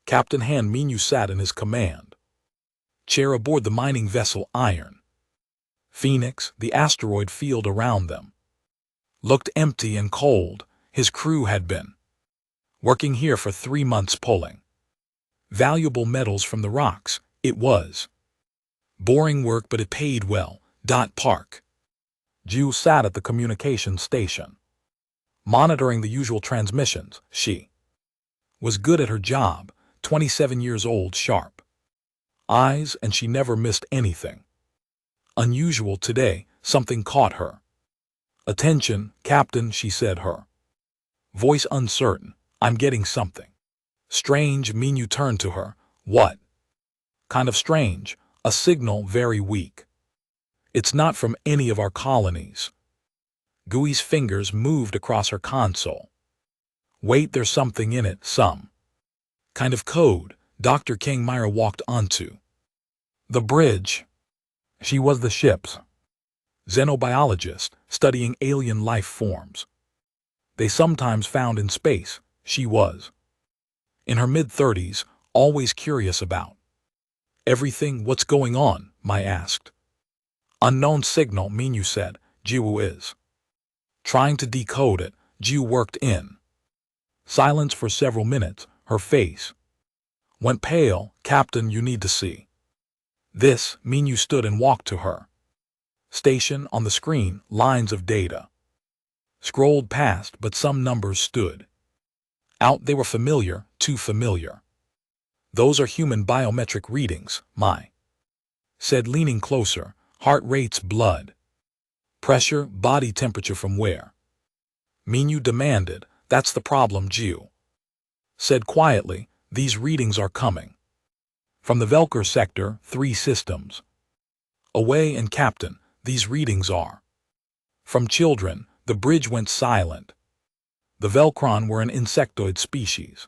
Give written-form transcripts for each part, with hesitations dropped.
Captain Han Minyu sat in his command chair aboard the mining vessel Iron Phoenix. The asteroid field around them looked empty and cold. His crew had been working here for 3 months pulling valuable metals from the rocks. It was boring work, but it paid well. Park Ju sat at the communication station, monitoring the usual transmissions. She was good at her job, 27 years old, sharp eyes, and she never missed anything unusual. Today, something caught her attention. Captain, she said, her voice uncertain. I'm getting something strange. Minyu turned to her. What kind of strange? A signal, very weak. It's not from any of our colonies. Gui's fingers moved across her console. Wait, there's something in it, some kind of code. Dr. King Myra walked onto the bridge. She was the ship's xenobiologist, studying alien life forms they sometimes found in space. She was in her mid-30s, always curious about everything. What's going on? My asked. Unknown signal, Minyu said. Jiwoo is trying to decode it. Jiwoo worked in silence for several minutes. Her face went pale. Captain, you need to see this. Minyu stood and walked to her station. On the screen, lines of data scrolled past, but some numbers stood out. They were familiar, too familiar. Those are human biometric readings, Mai said, leaning closer. Heart rates, blood pressure, body temperature. From where? Minyu demanded. That's the problem, Jiu said quietly. These readings are coming from the Velker sector, 3 systems away. And Captain, these readings are from children. The bridge went silent. The Velkron were an insectoid species.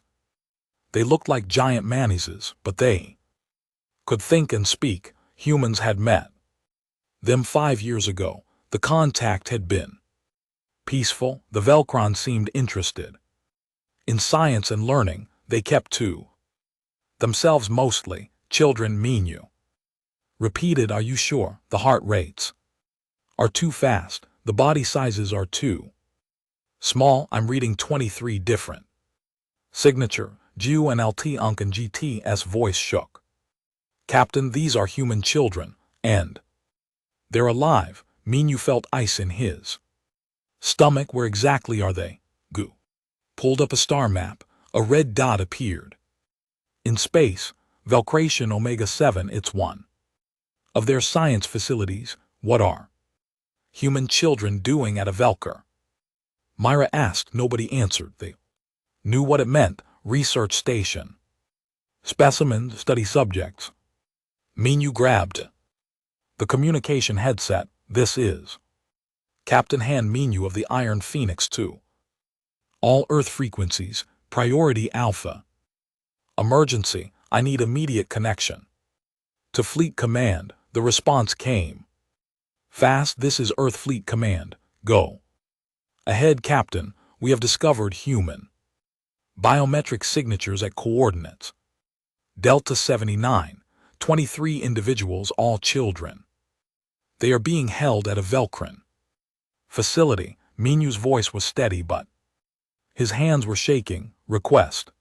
They looked like giant manises, but they could think and speak. Humans had met them 5 years ago. The contact had been peaceful. The Velkron seemed interested in science and learning. They kept to themselves mostly. Children, Minyu repeated. Are you sure? The heart rates are too fast. The body sizes are too small. I'm reading 23 different signature. Jiu and LT Uncan GT's voice shook. Captain, these are human children, and they're alive. Minyu felt ice in his stomach. Where exactly are they? Gu pulled up a star map. A red dot appeared in space. Velcration Omega-7. It's one of their science facilities. What are human children doing at a Velker? Myra asked. Nobody answered. They knew what it meant. Research station. Specimens, study subjects. Minyu grabbed the communication headset. This is Captain Han Minyu of the Iron Phoenix 2. All Earth frequencies, priority Alpha. Emergency, I need immediate connection to Fleet Command. The response came fast. This is Earth Fleet Command. Go ahead, Captain. We have discovered human biometric signatures at coordinates Delta 79, 23 individuals, all children. They are being held at a Velkron facility. Minyu's voice was steady, but his hands were shaking. Request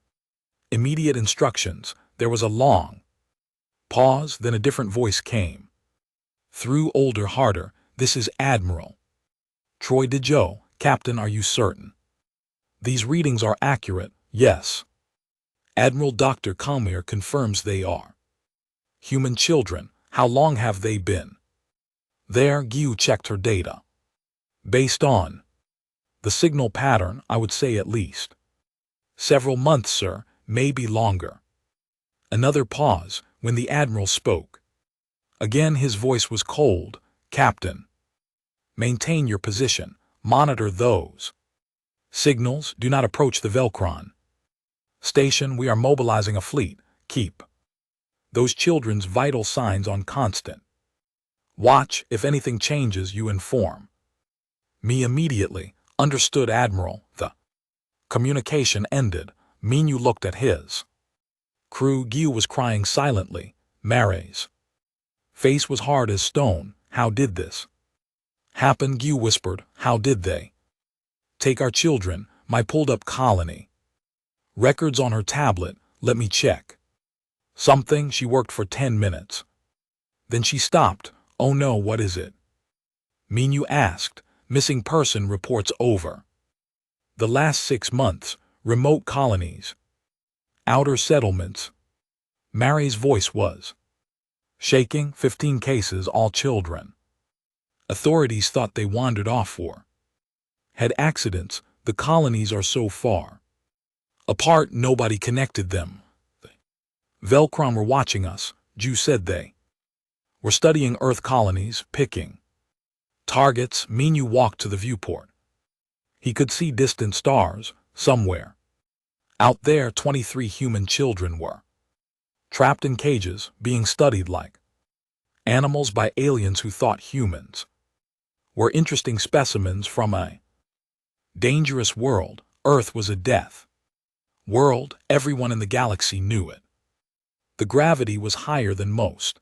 immediate instructions. There was a long pause, then a different voice came through, older, harder. This is Admiral Troy DeJoe. Captain, are you certain these readings are accurate? Yes. Admiral Dr. Kamir confirms they are human children. How long have they been there? Gyu checked her data. Based on the signal pattern, I would say at least several months, sir, maybe longer. Another pause. When the Admiral spoke again, his voice was cold. Captain, maintain your position. Monitor those signals. Do not approach the Velkron station. We are mobilizing a fleet. Keep those children's vital signs on constant watch. If anything changes, you inform me immediately. Understood, Admiral. The communication ended. Minyu looked at his Crew Gyu was crying silently. Mary's face was hard as stone. How did this happen? Gyu whispered. How did they take our children? My pulled-up colony records on her tablet. Let me check something. She worked for 10 minutes. Then she stopped. Oh no, what is it? Minyu asked. Missing person reports over the last 6 months. Remote colonies. Outer settlements. Mary's voice was shaking. 15 cases, all children. Authorities thought they wandered off or had accidents. The colonies are so far apart, nobody connected them. Velcrom were watching us. Ju said they were studying Earth colonies, picking targets. Minyu walked to the viewport. He could see distant stars. Somewhere out there, 23 human children were trapped in cages, being studied like animals by aliens who thought humans were interesting specimens from a dangerous world. Earth was a death world. Everyone in the galaxy knew it. The gravity was higher than most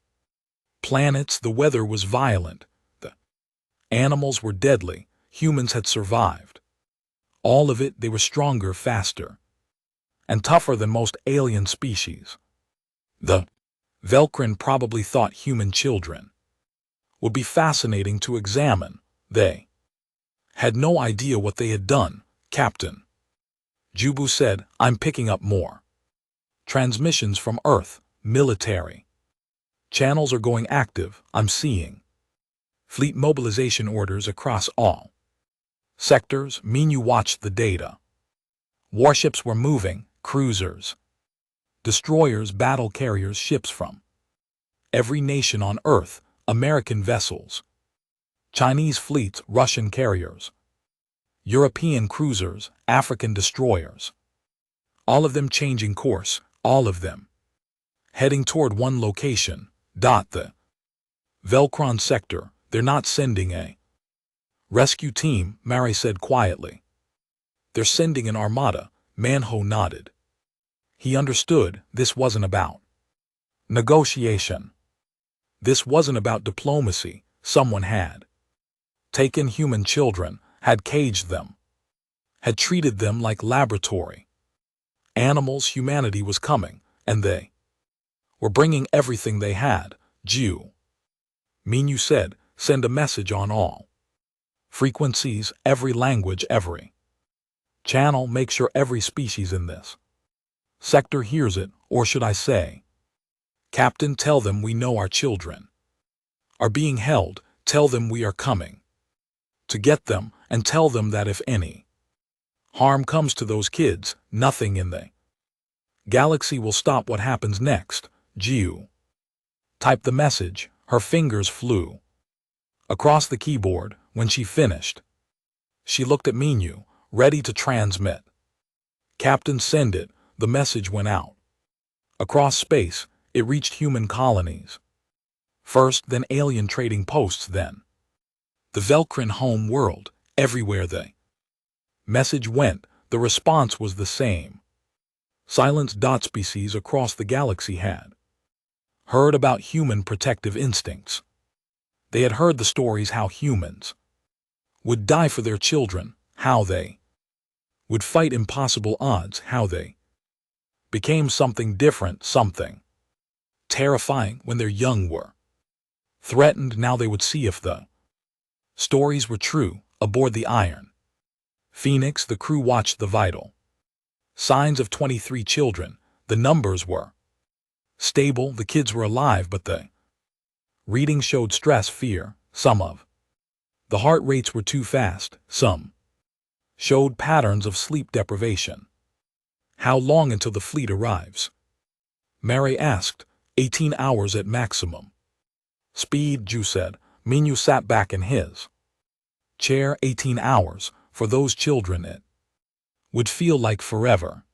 planets. The weather was violent. The animals were deadly. Humans had survived all of it. They were stronger, faster, and tougher than most alien species. The Velcrin probably thought human children would be fascinating to examine. They had no idea what they had done. Captain Jubu said, I'm picking up more transmissions from Earth. Military channels are going active. I'm seeing fleet mobilization orders across all sectors. Minyu watched the data. Warships were moving, cruisers, destroyers, battle carriers, ships from every nation on Earth, American vessels, Chinese fleets, Russian carriers, European cruisers, African destroyers. All of them changing course, all of them heading toward one location. The Velcron sector. They're not sending a rescue team, Mary said quietly. They're sending an armada. Manho nodded. He understood. This wasn't about negotiation. This wasn't about diplomacy. Someone had taken human children, had caged them, had treated them like laboratory animals. Humanity was coming, and they were bringing everything they had. Ju Minyu said, send a message on all frequencies, every language, every channel. Make sure every species in this sector hears it. Or should I say, Captain, tell them we know our children are being held. Tell them we are coming to get them, and tell them that if any harm comes to those kids, nothing in the galaxy will stop what happens next. Jiu typed the message. Her fingers flew across the keyboard. When she finished, she looked at Minyu, ready to transmit. Captain, send it. The message went out across space. It reached human colonies first, then alien trading posts, then the Velcrin home world. Everywhere the message went, the response was the same. Silence. Species across the galaxy had heard about human protective instincts. They had heard the stories how humans would die for their children, how they would fight impossible odds, how they became something different, something terrifying when their young were threatened. Now they would see if the stories were true. Aboard the Iron Phoenix, the crew watched the vital signs of 23 children. The numbers were stable. The kids were alive, but the readings showed stress, fear. Some of the heart rates were too fast. Some showed patterns of sleep deprivation. How long until the fleet arrives? Mary asked. 18 hours at maximum speed, Ju said. Minyu sat back in his chair. 18 hours. For those children it would feel like forever.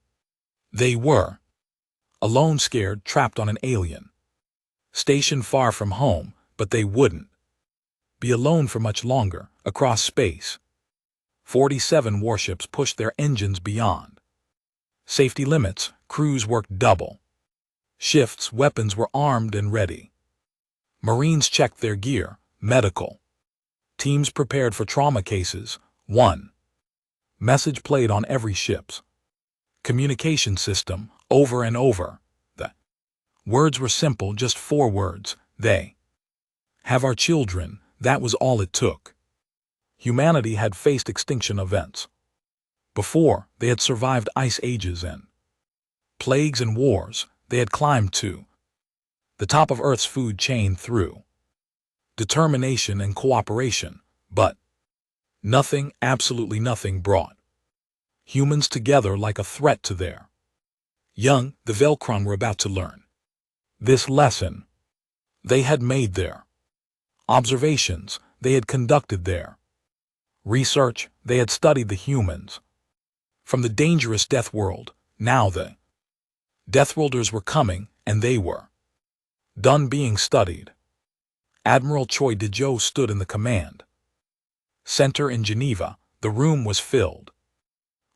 They were alone, scared, trapped on an alien station far from home, but they wouldn't be alone for much longer. Across space, 47 warships pushed their engines beyond safety limits. Crews worked double Shifts, weapons were armed and ready. Marines checked their gear, medical. Teams prepared for trauma cases. 1. Message played on every ship's communication system, over and over. The words were simple, just 4 words. They have our children. That was all it took. Humanity had faced extinction events. Before, they had survived ice ages and plagues and wars. They had climbed to the top of Earth's food chain through determination and cooperation, but nothing, absolutely nothing, brought humans together like a threat to their young. The Velcron were about to learn this lesson. They had made their observations, they had conducted their research, they had studied the humans from the dangerous death world. Now the Deathworlders were coming, and they were done being studied. Admiral Choi Dejo stood in the command center in Geneva. The room was filled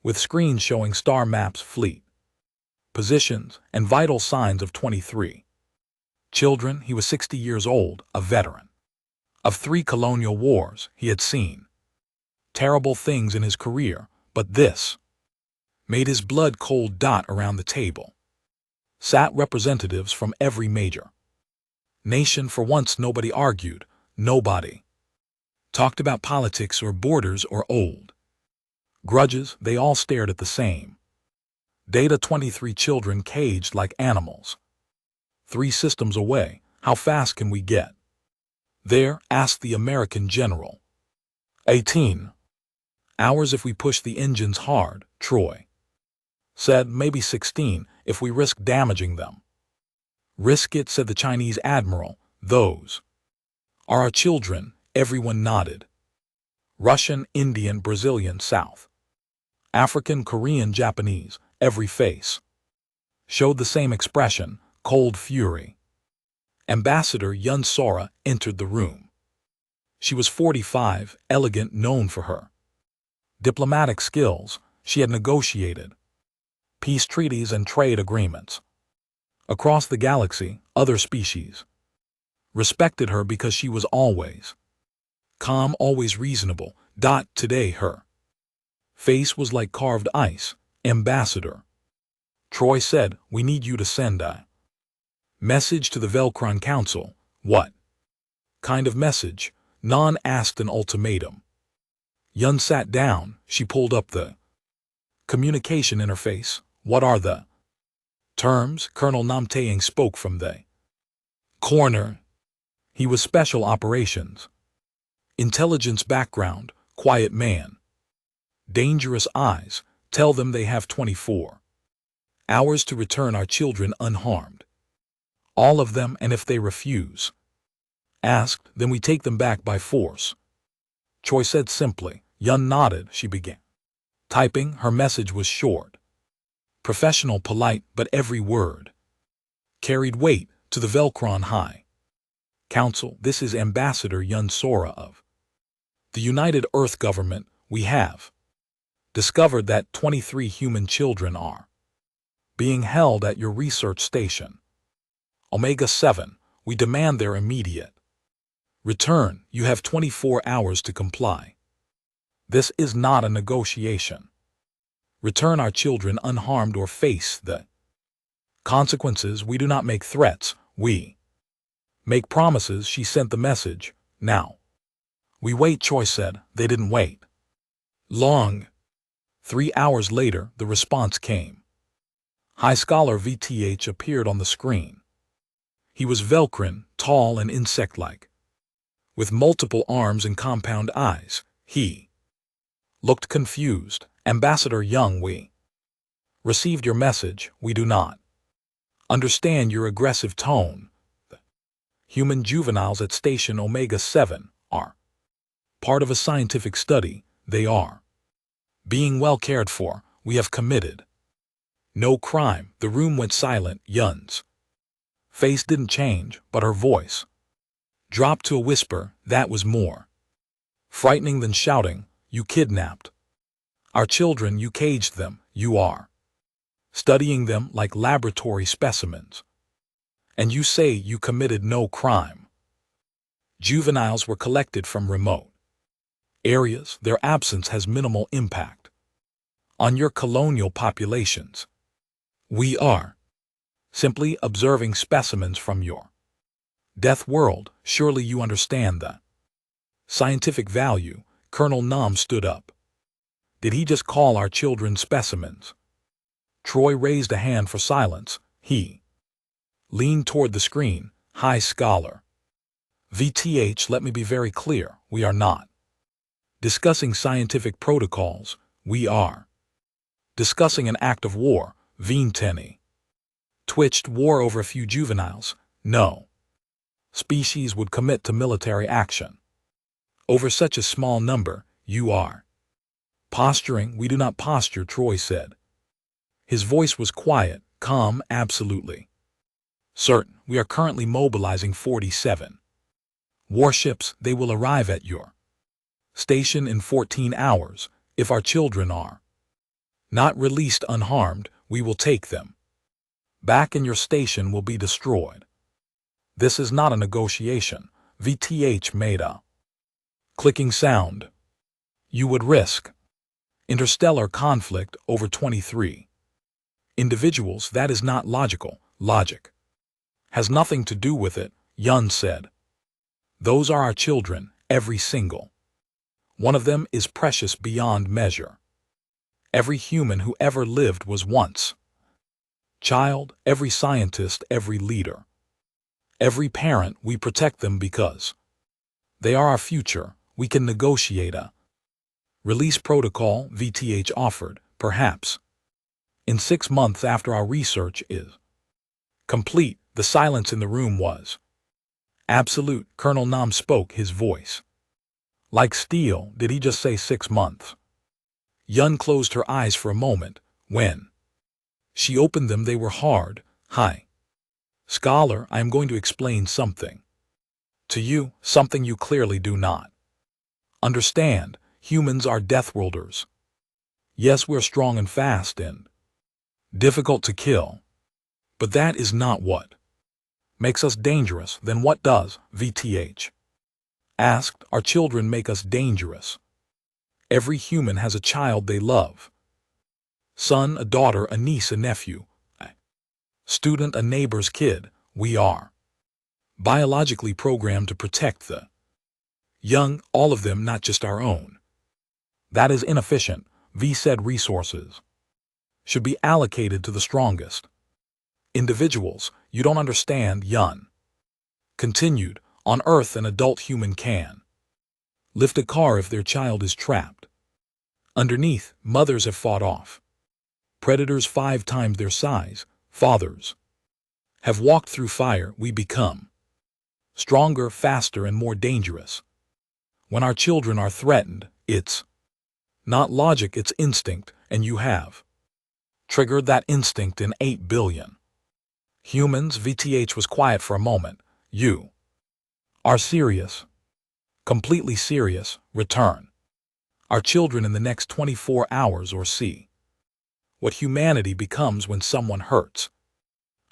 with screens showing star maps, fleet positions, and vital signs of 23 children. He was 60 years old, a veteran of 3 colonial wars. He had seen terrible things in his career, but this made his blood cold. Around the table sat representatives from every major nation. For once, nobody argued, nobody talked about politics or borders or old grudges. They all stared at the same data. 23 children caged like animals. 3 systems away. How fast can we get there? Asked the American general. 18 hours if we push the engines hard, Troy said. Maybe 16 if we risk damaging them. Risk it, said the Chinese admiral. Those are our children. Everyone nodded. Russian, Indian, Brazilian, South African, Korean, Japanese. Every face showed the same expression, cold fury. Ambassador Yun Sora entered the room. She was 45, elegant, known for her diplomatic skills. She had negotiated peace treaties and trade agreements across the galaxy. Other species respected her because she was always calm, always reasonable. Today her face was like carved ice. Ambassador Troy said, we need you to send a message to the Velcron Council. What kind of message? Nan asked. An ultimatum. Yun sat down. She pulled up the communication interface. What are the terms? Colonel Nam Taeying spoke from the corner. He was special operations. Intelligence background, quiet man. Dangerous eyes. Tell them they have 24 hours to return our children unharmed. All of them, and if they refuse, asked, then we take them back by force. Choi said simply. Yun nodded. She began typing. Her message was short, professional, polite, but every word carried weight. To the Velcron High Council, this is Ambassador Yun Sora of the United Earth Government. We have discovered that 23 human children are being held at your research station, Omega 7. We demand their immediate return. You have 24 hours to comply. This is not a negotiation. Return our children unharmed or face the consequences. We do not make threats. We make promises. She sent the message. Now we wait, Choi said. They didn't wait long. 3 hours later, the response came. High Scholar VTH appeared on the screen. He was Velcron, tall and insect-like, with multiple arms and compound eyes. He looked confused. Ambassador Young, we received your message. We do not understand your aggressive tone. The human juveniles at Station Omega 7 are part of a scientific study. They are being well cared for. We have committed no crime. The room went silent. Yun's face didn't change, but her voice dropped to a whisper. That was more frightening than shouting. You kidnapped our children. You caged them. You are studying them like laboratory specimens. And you say you committed no crime. Juveniles were collected from remote areas. Their absence has minimal impact on your colonial populations. We are simply observing specimens from your death world. Surely you understand that scientific value. Colonel Nom stood up. Did he just call our children specimens? Troy raised a hand for silence. He leaned toward the screen. High Scholar. VTH, let me be very clear. We are not discussing scientific protocols. We are discussing an act of war. Vinteni twitched. War over a few juveniles. No species would commit to military action over such a small number. You are posturing. We do not posture, Troy said. His voice was quiet, calm. Absolutely certain. We are currently mobilizing 47 warships. They will arrive at your station in 14 hours. If our children are not released unharmed, we will take them back and your station will be destroyed. This is not a negotiation. VTH made a clicking sound. You would risk interstellar conflict over 23 individuals. That is not logical. Logic has nothing to do with it, Yun said. Those are our children. Every single one of them is precious beyond measure. Every human who ever lived was once child. Every scientist, every leader, every parent. We protect them because they are our future. We can negotiate a release protocol, VTH offered, perhaps in 6 months after our research is complete. The silence in the room was absolute. Colonel Nom spoke, his voice like steel. Did he just say 6 months? Yun closed her eyes for a moment. When she opened them, they were hard. Hi, Scholar, I am going to explain something to you, something you clearly do not understand. Humans are Deathworlders. Yes, we're strong and fast and difficult to kill, but that is not what makes us dangerous. Then what does? VTH asked. Our children make us dangerous. Every human has a child they love. Son, a daughter, a niece, a nephew, a student, a neighbor's kid. We are biologically programmed to protect the young, all of them, not just our own. That is inefficient. V said resources should be allocated to the strongest individuals. You don't understand, Yun continued. On Earth, an adult human can lift a car if their child is trapped underneath. Mothers have fought off predators 5 times their size. Fathers have walked through fire. We become stronger, faster, and more dangerous. When our children are threatened, it's not logic, it's instinct, and you have triggered that instinct in 8 billion humans. VTH was quiet for a moment. You are serious? Completely serious. Return our children in the next 24 hours or see what humanity becomes when someone hurts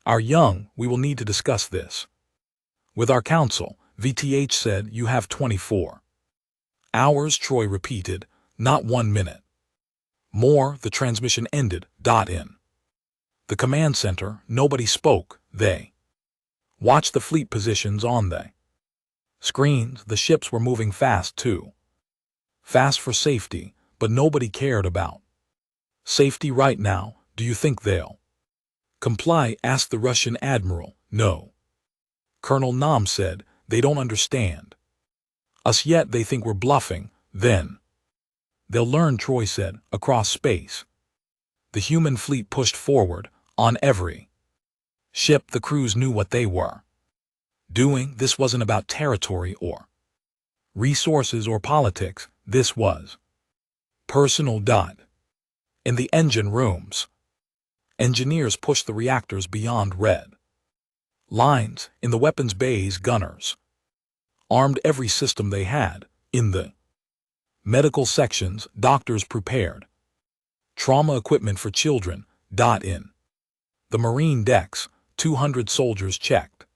our young. We will need to discuss this with our council. VTH said. You have 24 hours, Troy repeated. Not 1 minute more. The transmission ended. In the command center, nobody spoke. They watched the fleet positions on the screens. The ships were moving fast too fast for safety, but nobody cared about safety right now. Do you think they'll comply? Asked the Russian admiral. No, Colonel Nom said. They don't understand us yet. They think we're bluffing. Then they'll learn, Troy said. Across space, the human fleet pushed forward. On every ship, the crews knew what they were doing. This wasn't about territory or resources or politics. This was personal. In the engine rooms, engineers pushed the reactors beyond red lines. In the weapons bays, gunners armed every system they had. In the medical sections, doctors prepared trauma equipment for children. In the marine decks, 200 soldiers checked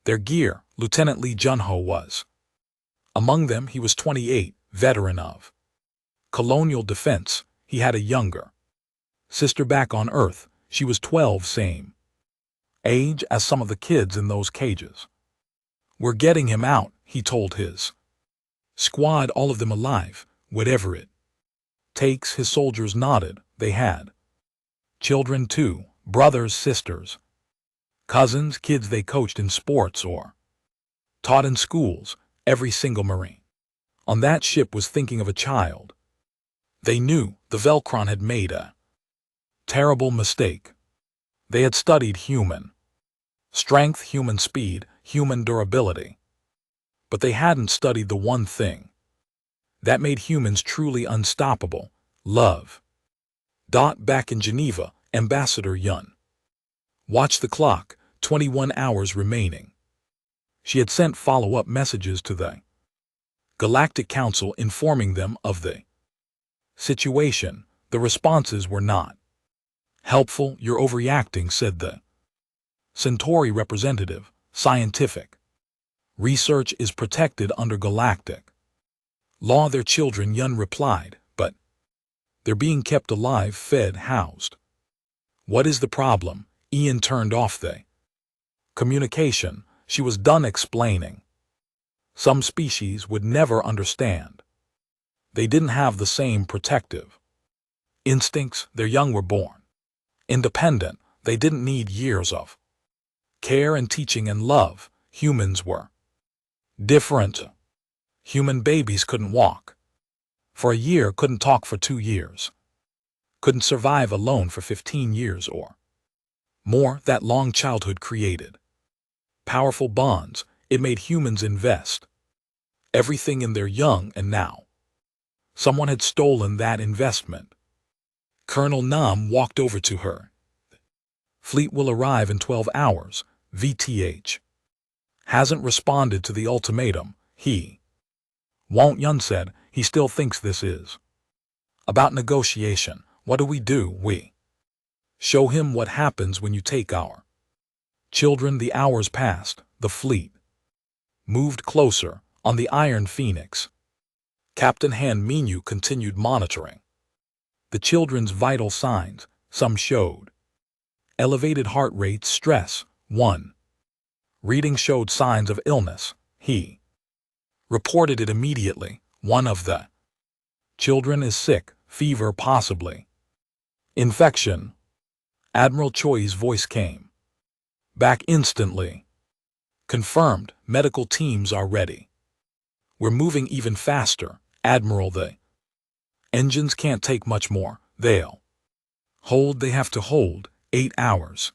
their gear. Lieutenant Lee Junho was among them. He was 28, veteran of colonial defense. He had a younger sister back on Earth. She was 12, same age as some of the kids in those cages. "We're getting him out," he told his squad, "all of them alive, whatever it takes." His soldiers nodded. They had children too, brothers, sisters, cousins, kids they coached in sports or taught in schools. Every single Marine on that ship was thinking of a child. They knew the Velcron had made a terrible mistake. They had studied human strength, human speed, human durability. But they hadn't studied the one thing that made humans truly unstoppable: love. Back in Geneva, Ambassador Yun watched the clock, 21 hours remaining. She had sent follow-up messages to the Galactic Council informing them of the situation. The responses were not helpful. "You're overreacting," said the Centauri representative. "Scientific research is protected under galactic law." "Their children," Yun replied, "but they're being kept alive, fed, housed." "What is the problem?" Ian turned off the communication. She was done explaining. Some species would never understand. They didn't have the same protective instincts. Their young were born independent. They didn't need years of care and teaching and love. Humans were different. Human babies couldn't walk for a year, couldn't talk for 2 years, couldn't survive alone for 15 years or more. That long childhood created powerful bonds. It made humans invest everything in their young, and now someone had stolen that investment. Colonel Nam walked over to her. "Fleet will arrive in 12 hours. VTH hasn't responded to the ultimatum. He won't," Yun said. "He still thinks this is about negotiation. What do? We show him what happens when you take our children." The hours passed. The fleet moved closer. On the Iron Phoenix, Captain Han Minyu continued monitoring the children's vital signs. Some showed elevated heart rates, stress. One reading showed signs of illness. He reported it immediately. "One of the children is sick, fever, possibly infection." Admiral Choi's voice came back instantly. "Confirmed. Medical teams are ready. We're moving even faster, Admiral. The engines can't take much more. They'll hold. They have to hold. 8 hours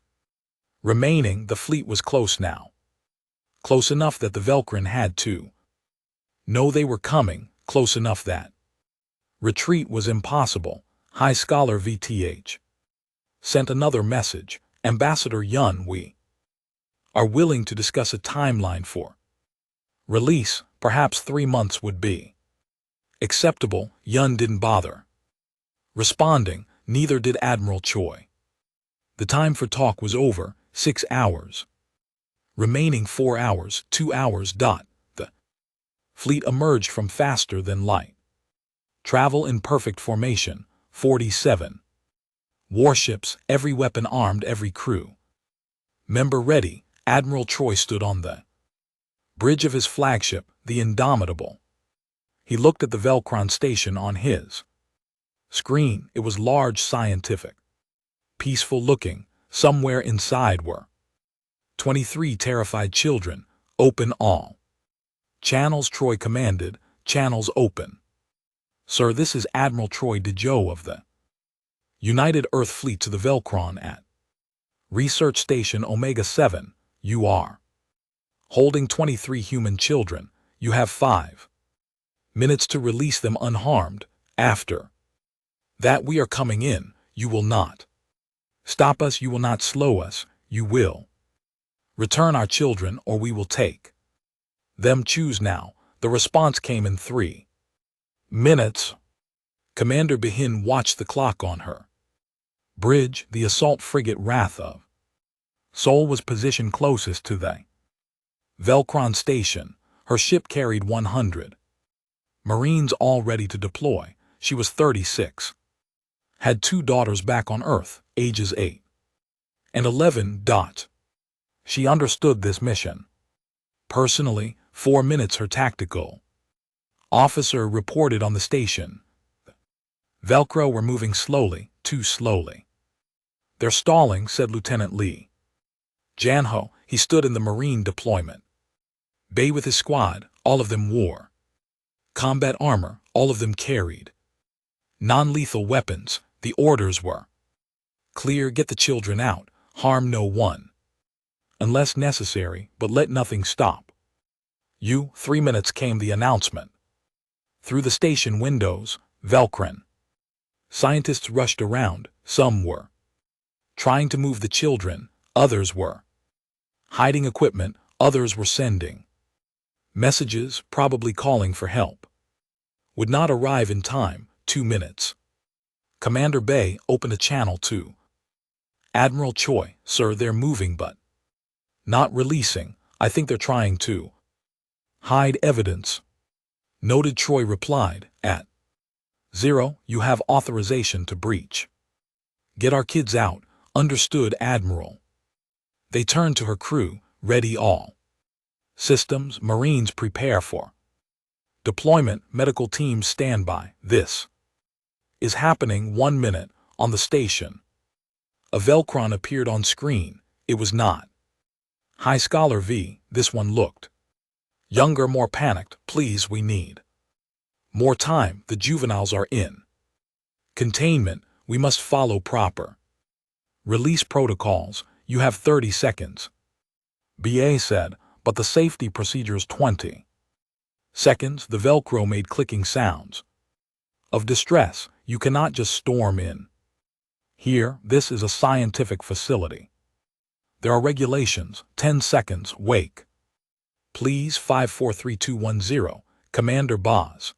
remaining." The fleet was close now. Close enough that the Velcron had to know they were coming. Close enough that retreat was impossible. High Scholar VTH sent another message. "Ambassador Yun, we are willing to discuss a timeline for release. Perhaps 3 months would be acceptable." Yun didn't bother responding. Neither did Admiral Choi. The time for talk was over. 6 hours remaining. 4 hours, 2 hours. The fleet emerged from faster than light travel in perfect formation. 47 warships, every weapon armed, every crew member ready. Admiral Choi stood on the bridge of his flagship, the Indomitable. He looked at the Velcron station on his screen. It was large, scientific, peaceful looking. Somewhere inside were 23 terrified children. "Open all channels," Troy commanded. "Channels open." "Sir, this is Admiral Troy DeJoe of the United Earth Fleet to the Velcron at Research Station Omega 7. You are holding 23 human children. You have 5 minutes to release them unharmed. After that we are coming in. You will not stop us. You will not slow us. You will return our children, or we will take them. Choose now." The response came in 3 minutes. Commander Behin watched the clock on her bridge. The assault frigate Wrath of Sol was positioned closest to the Velcron station. Her ship carried 100 Marines all ready to deploy. She was 36. Had 2 daughters back on Earth, ages 8 and 11. She understood this mission personally. 4 minutes. Her tactical officer reported on the station. Velcro were moving slowly, too slowly. They're stalling, said Lieutenant Lee. Janho, he stood in the Marine deployment bay with his squad. All of them wore combat armor. All of them carried non-lethal weapons. The orders were clear: get the children out, harm no one, unless necessary, but let nothing stop you. 3 minutes came the announcement. Through the station windows, Velcron scientists rushed around. Some were trying to move the children, others were hiding equipment, others were sending messages, probably calling for help. Would not arrive in time. 2 minutes. Commander Bay opened a channel to Admiral Choi. Sir, they're moving but not releasing. I think they're trying to hide evidence. Noted. Choi replied. At 0, you have authorization to breach. Get our kids out. Understood, Admiral. They turned to her crew. Ready all systems. Marines prepare for deployment. Medical teams stand by. This is happening. 1 minute. On the station, a Velcron appeared on screen. It was not High Scholar V. This one looked younger, more panicked. Please, we need more time. The juveniles are in containment. We must follow proper release protocols. You have 30 seconds. BA said, but the safety procedures 20 seconds. The Velcro made clicking sounds of distress. You cannot just storm in here. This is a scientific facility. There are regulations. 10 seconds. Wake. Please. 543210. Commander Boz.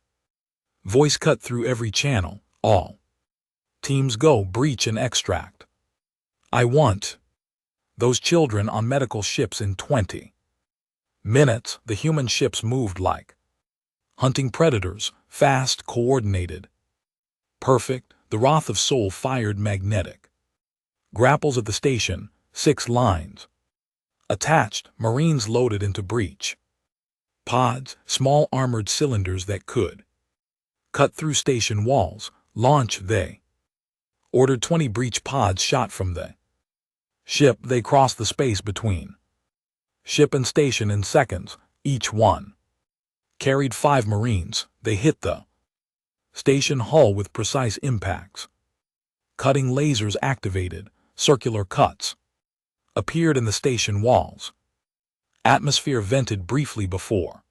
Voice cut through every channel. All teams go. Breach and extract. I want those children on medical ships in 20 minutes. The human ships moved like hunting predators, fast, coordinated, perfect. The Wrath of Sol fired magnetic grapples at the station. 6 lines attached. Marines loaded into breach pods, small armored cylinders that could cut through station walls. Launch. They ordered 20 breach pods shot from the ship. They crossed the space between ship and station in seconds. Each one carried 5 Marines. They hit the station hull with precise impacts. Cutting lasers activated. Circular cuts appeared in the station walls. Atmosphere vented briefly before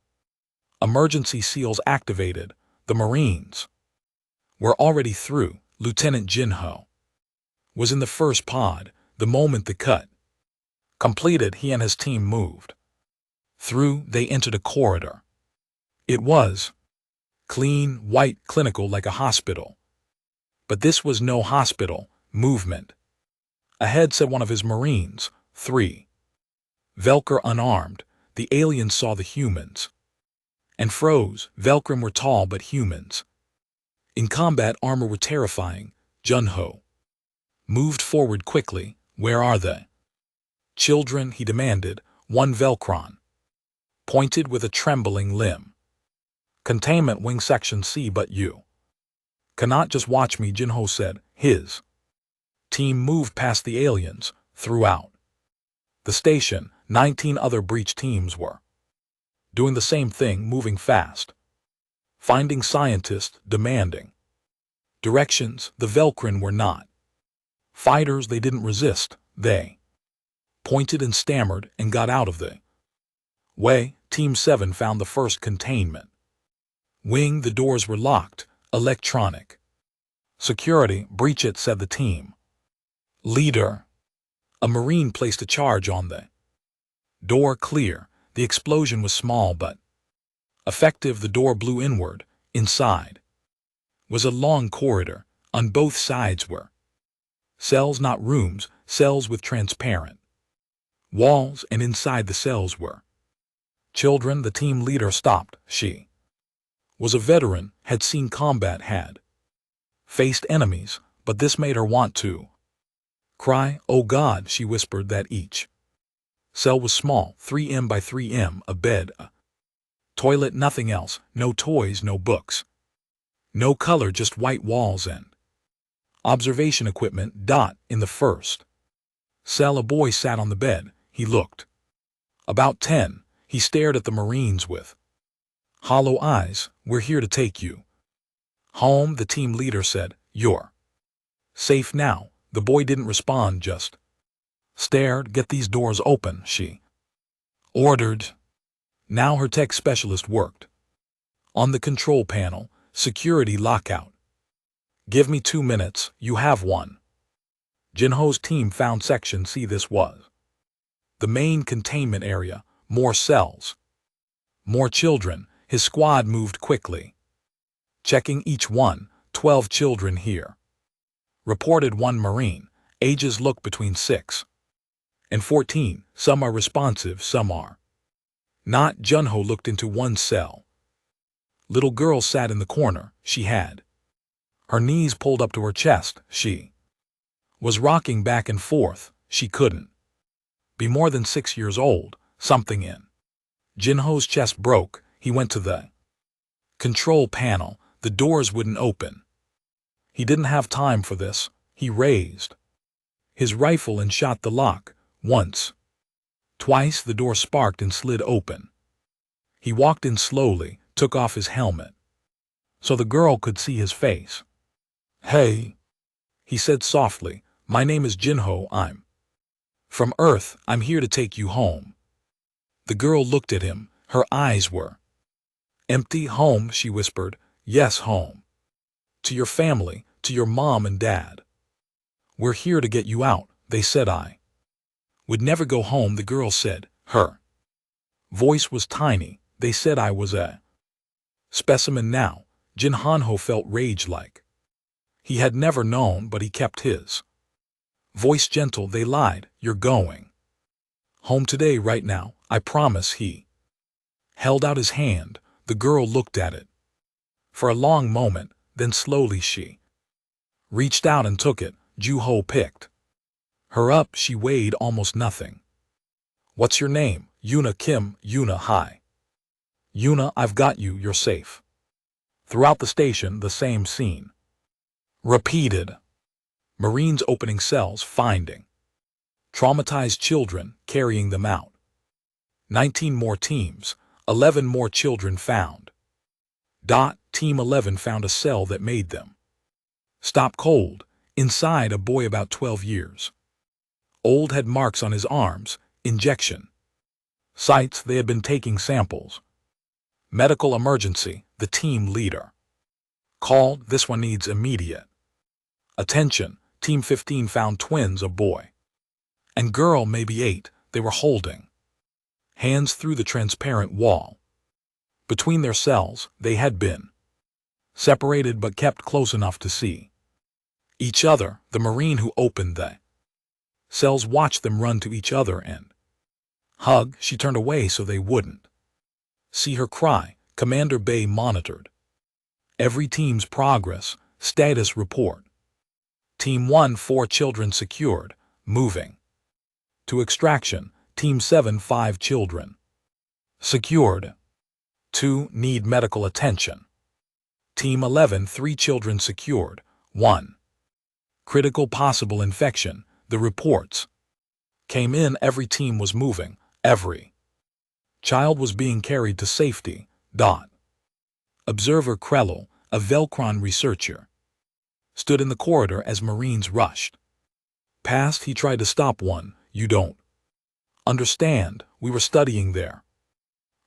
emergency seals activated. The Marines were already through. Lieutenant Jinho was in the first pod. The moment the cut completed, he and his team moved through. They entered a corridor. It was clean, white, clinical, like a hospital. But this was no hospital. Movement ahead, said one of his Marines. 3. Velcro unarmed. The aliens saw the humans and froze. Velcro were tall, but humans in combat armor were terrifying. Junho moved forward quickly. Where are they? Children, he demanded. 1 Velcron pointed with a trembling limb. Containment wing section C. But you cannot just watch me, Jinho said. His team moved past the aliens. Throughout the station, 19 other breach teams were doing the same thing, moving fast, finding scientists, demanding directions. The Velcron were not fighters. They didn't resist. They pointed and stammered and got out of the way. Team 7 found the first containment wing. The doors were locked. Electronic security. Breach it, said the team leader. A Marine placed a charge on the door. Clear. The explosion was small but effective. The door blew inward. Inside was a long corridor. On both sides were cells, not rooms, cells with transparent Walls and inside the cells were children. The team leader stopped. She was a veteran, had seen combat, had faced enemies, but this made her want to cry. Oh God, she whispered that each cell was small, 3 by 3, a bed, a toilet, nothing else, no toys, no books, no color, just white walls and observation equipment. In the first cell, a boy sat on the bed. He looked about 10. He stared at the Marines with hollow eyes. We're here to take you home, the team leader said. You're safe now. The boy didn't respond, just stared. Get these doors open, she ordered. Now her tech specialist worked on the control panel. Security lockout. Give me 2 minutes, you have one. Jinho's team found Section C. This was the main containment area. More cells, more children. His squad moved quickly, checking each one. 12 children here, reported one Marine. Ages look between 6 and 14. Some are responsive, some are not. Junho looked into one cell. Little girl sat in the corner. She had her knees pulled up to her chest. She was rocking back and forth. She couldn't be more than 6 years old. Something in Jinho's chest broke. He went to the control panel. The doors wouldn't open. He didn't have time for this. He raised his rifle and shot the lock. Once, twice, the door sparked and slid open. He walked in slowly, took off his helmet so the girl could see his face. Hey, he said softly. My name is Jinho. I'm from Earth. I'm here to take you home. The girl looked at him. Her eyes were empty. Home, she whispered. Yes, home. To your family, to your mom and dad. We're here to get you out. They said I would never go home, the girl said. Her voice was tiny. They said I was a specimen. Now, Jinho felt rage like he had never known, but he kept his voice gentle. They lied. You're going home today, right now, I promise. He held out his hand. The girl looked at it for a long moment, then slowly she reached out and took it. Junho picked her up. She weighed almost nothing. What's your name? Yuna. Kim. Yuna. Hi. Yuna, I've got you. You're safe. Throughout the station, the same scene repeated. Marines opening cells, finding traumatized children, carrying them out. 19 more teams, 11 more children found. Team 11 found a cell that made them stop cold. Inside, a boy about 12 years old had marks on his arms, injection sites. They had been taking samples. Medical emergency, the team leader called. This one needs immediate attention. Team 15 found twins, a boy and girl, maybe 8. They were holding hands through the transparent wall. Between their cells, they had been separated but kept close enough to see each other. The Marine who opened the cells watched them run to each other and hug. She turned away so they wouldn't see her cry. Commander Bay monitored every team's progress. Status report. Team 1, 4 children secured, moving to extraction. Team 7, 5 children secured. 2 need medical attention. Team 11, 3 children secured. 1 critical possible infection. The reports came in. Every team was moving. Every child was being carried to safety. Observer Krellel, a Velcron researcher, stood in the corridor as Marines rushed past. He tried to stop one. You don't understand. We were studying their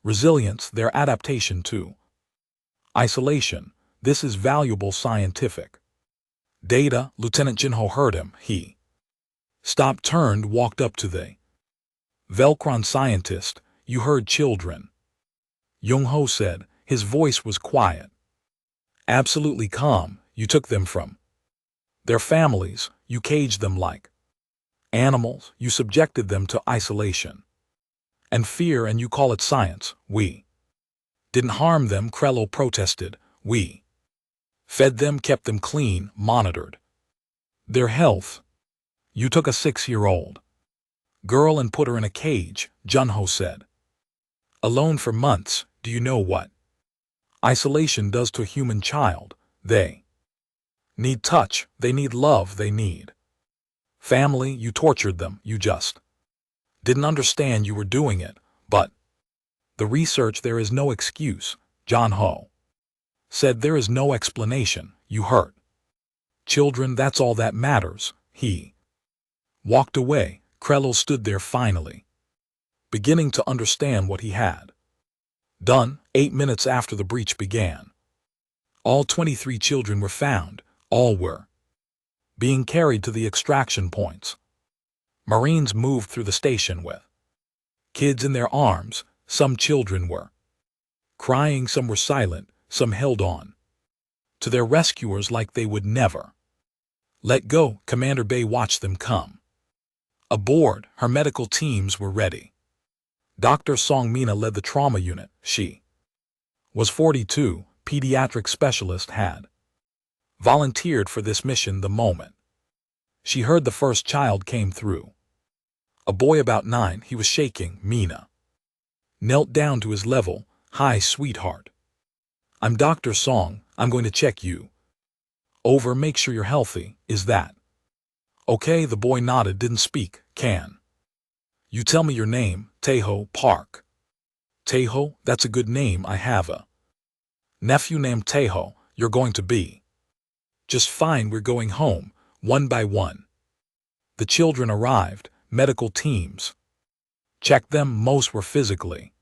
resilience, their adaptation to isolation. This is valuable scientific data. Lieutenant Jinho heard him. He stopped, turned, walked up to the Velcron scientist. You heard children, Jung-ho said. His voice was quiet, absolutely calm. You took them from their families. You caged them like Animals, you subjected them to isolation and fear, and you call it science. We didn't harm them, Krello protested. We fed them, kept them clean, monitored their health. You took a 6-year-old girl and put her in a cage, Junho said. Alone for months. Do you know what isolation does to a human child? They need touch, they need love, they need family. You tortured them. You just didn't understand you were doing it. But the research, there is no excuse, Junho said. There is no explanation. You hurt children, that's all that matters. He walked away. Krello stood there, finally beginning to understand what he had done. 8 minutes after the breach began, all 23 children were found. All were being carried to the extraction points. Marines moved through the station with kids in their arms. Some children were crying, some were silent, some held on to their rescuers like they would never let go. Commander Bay watched them come aboard. Her medical teams were ready. Dr. Song Mina led the trauma unit. She was 42, pediatric specialist, had volunteered for this mission the moment she heard the first child came through. A boy about 9, he was shaking. Mina knelt down to his level. Hi, sweetheart. I'm Dr. Song. I'm going to check you. Over, make sure you're healthy. Is that okay? The boy nodded, didn't speak. Can you tell me your name? Taeho Park. Taeho, that's a good name. I have a nephew named Taeho. You're going to be just fine. We're going home. One by one, the children arrived. Medical teams checked them. Most were physically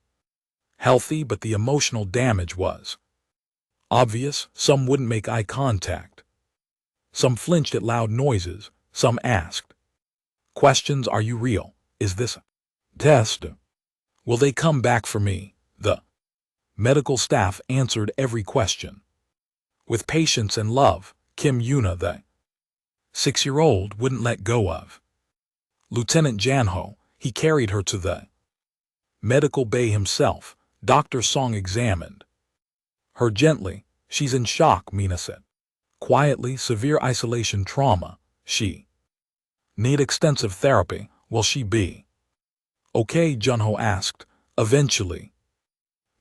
healthy, but the emotional damage was obvious. Some wouldn't make eye contact. Some flinched at loud noises. Some asked questions. Are you real? Is this a test? Will they come back for me? The medical staff answered every question with patience and love. Kim Yuna, the 6-year-old, wouldn't let go of Lieutenant Janho. He carried her to the medical bay himself. Dr. Song examined her gently. She's in shock, Mina said quietly. Severe isolation trauma. She need extensive therapy. Will she be okay? Junho asked. Eventually.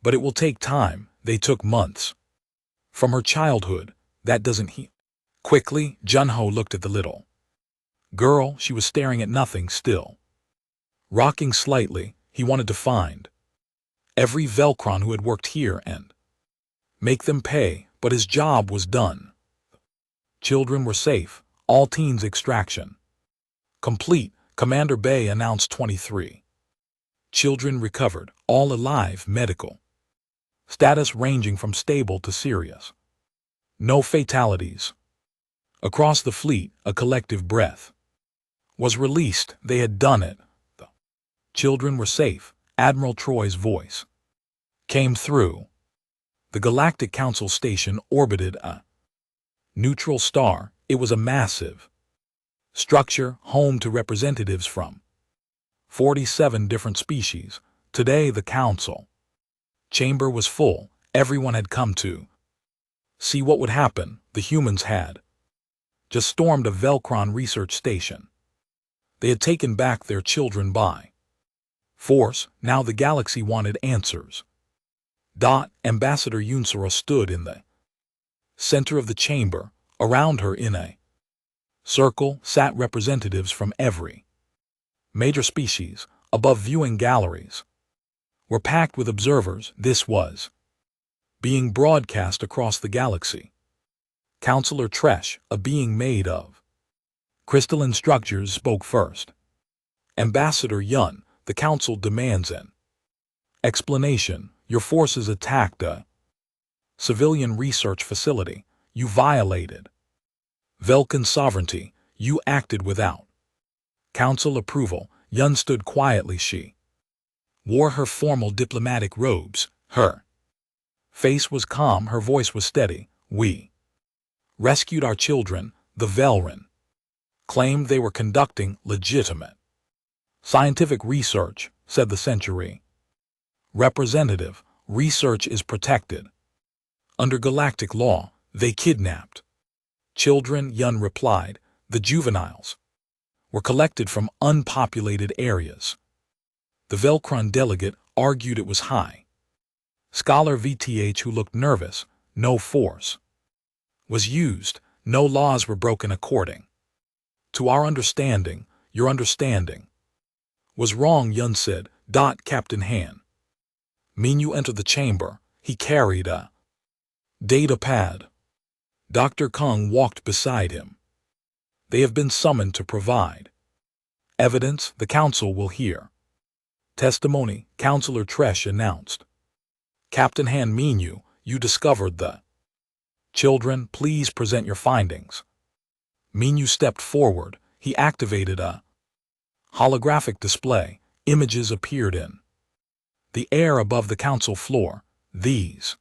But it will take time. They took months from her childhood. That doesn't heal quickly. Junho looked at the little girl. She was staring at nothing, still rocking slightly. He wanted to find every Velcron who had worked here and make them pay, but his job was done. Children were safe. All teens extraction complete. Commander Bay announced 23 children recovered, all alive. Medical status ranging from stable to serious. No fatalities. Across the fleet, a collective breath was released. They had done it. The children were safe. Admiral Troy's voice came through. The Galactic Council station orbited a neutral star. It was a massive structure, home to representatives from 47 different species. Today the council chamber was full. Everyone had come to see what would happen. The humans had just stormed a Velcron research station. They had taken back their children by force. Now the galaxy wanted answers. Ambassador Yunsura stood in the center of the chamber. Around her in a circle sat representatives from every major species. Above, viewing galleries were packed with observers. This was being broadcast across the galaxy. Counselor Tresh, a being made of crystalline structures, spoke first. Ambassador Yun, the council demands an explanation. Your forces attacked a civilian research facility. You violated Velkan sovereignty. You acted without council approval. Yun stood quietly. She wore her formal diplomatic robes. Her face was calm. Her voice was steady. We rescued our children. The Velran claimed they were conducting legitimate scientific research, said the Century representative. Research is protected. Under galactic law, they kidnapped children, Yun replied. The juveniles were collected from unpopulated areas. The Velcron delegate argued it was high. Scholar VTH, who looked nervous, no force was used, no laws were broken according to our understanding. Your understanding was wrong, Yun said. Captain Han Minyu entered the chamber. He carried a data pad. Dr. Kung walked beside him. They have been summoned to provide evidence. The council will hear testimony, Counselor Tresh announced. Captain Han Minyu, you discovered the children. Please present your findings. Minyu stepped forward. He activated a holographic display. Images appeared in the air above the council floor. These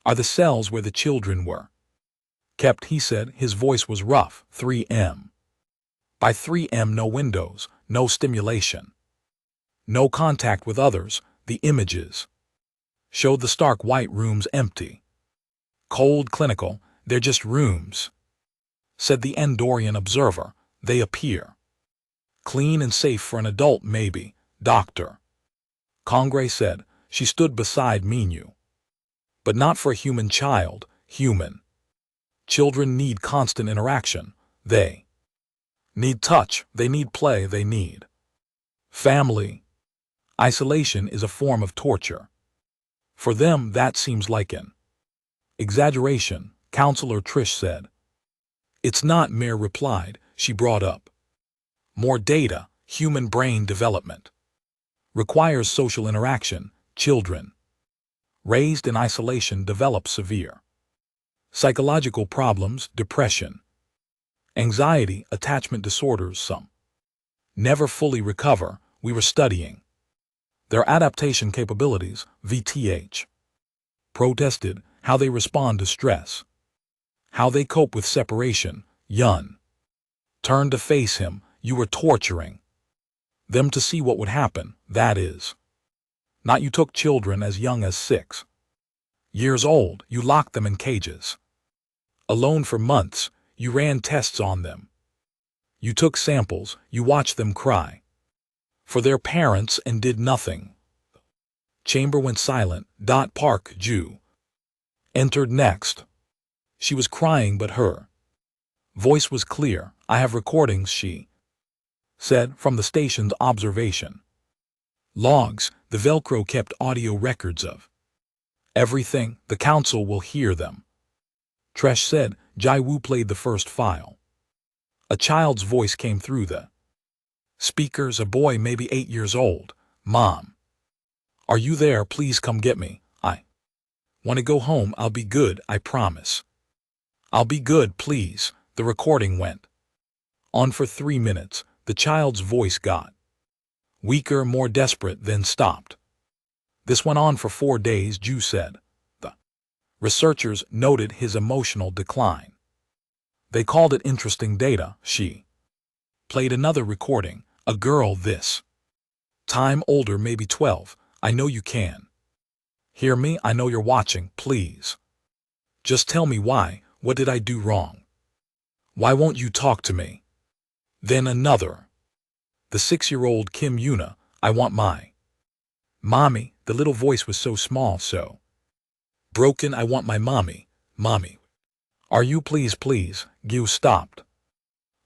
are the cells where the children were kept, he said. His voice was rough. 3M. By 3M, no windows, no stimulation, no contact with others. The images showed the stark white rooms empty. Cold, clinical. They're just rooms, said the Endorian observer. They appear clean and safe for an adult, maybe, Dr. Congre said. She stood beside Minyu. But not for a human child. Human children need constant interaction. They need touch. They need play. They need family. Isolation is a form of torture. For them, that seems like an exaggeration, Counselor Trish said. It's not, Mayor replied. She brought up more data. Human brain development requires social interaction. Children raised in isolation develop severe psychological problems, depression, anxiety, attachment disorders. Some never fully recover. We were studying their adaptation capabilities. VTH protested. How they respond to stress, how they cope with separation. Yun turned to face him. You were torturing them to see what would happen. That is not. You took children as young as 6 years old. You locked them in cages alone for months. You ran tests on them. You took samples. You watched them cry for their parents and did nothing. Chamber went silent. Park Ju entered next. She was crying, but her voice was clear. I have recordings, she said, from the station's observation logs. The Velcro kept audio records of everything. The council will hear them. Tresh said. Jai Wu played the first file. A child's voice came through the speakers. A boy, maybe 8 years old. Mom, are you there? Please come get me. I want to go home. I'll be good, I promise. I'll be good, please. The recording went on for 3 minutes. The child's voice got weaker, more desperate, then stopped. This went on for 4 days, Ju said. The researchers noted his emotional decline. They called it interesting data. She played another recording. A girl this time older, maybe 12. I know you can hear me. I know you're watching. Please just tell me why. What did I do wrong? Why won't you talk to me? Then another. The 6-year-old Kim Yuna. I want my mommy. The little voice was so small, so broken. I want my mommy. Mommy. Are you? Please, please. Gyu stopped